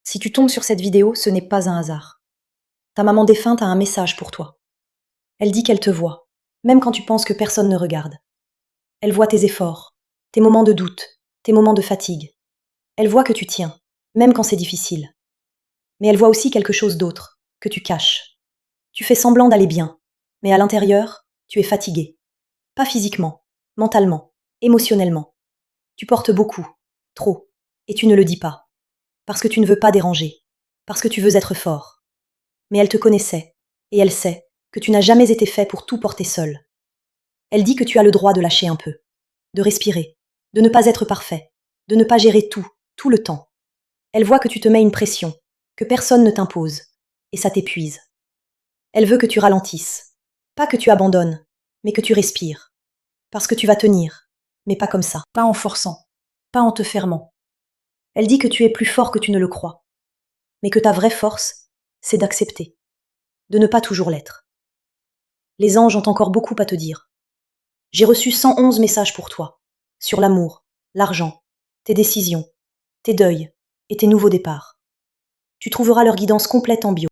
Si tu tombes sur cette vidéo, ce n'est pas un hasard. Ta maman défunte a un message pour toi. Elle dit qu'elle te voit, même quand tu penses que personne ne regarde. Elle voit tes efforts, tes moments de doute, tes moments de fatigue. Elle voit que tu tiens, même quand c'est difficile. Mais elle voit aussi quelque chose d'autre, que tu caches. Tu fais semblant d'aller bien, mais à l'intérieur, tu es fatigué. Pas physiquement, mentalement, émotionnellement. Tu portes beaucoup, trop, et tu ne le dis pas. Parce que tu ne veux pas déranger, parce que tu veux être fort. Mais elle te connaissait, et elle sait que tu n'as jamais été fait pour tout porter seul. Elle dit que tu as le droit de lâcher un peu, de respirer, de ne pas être parfait, de ne pas gérer tout le temps. Elle voit que tu te mets une pression, que personne ne t'impose, et ça t'épuise. Elle veut que tu ralentisses, pas que tu abandonnes, mais que tu respires. Parce que tu vas tenir, mais pas comme ça, pas en forçant, pas en te fermant. Elle dit que tu es plus fort que tu ne le crois, mais que ta vraie force, c'est d'accepter, de ne pas toujours l'être. Les anges ont encore beaucoup à te dire. J'ai reçu 111 messages pour toi, sur l'amour, l'argent, tes décisions, tes deuils et tes nouveaux départs. Tu trouveras leur guidance complète en bio.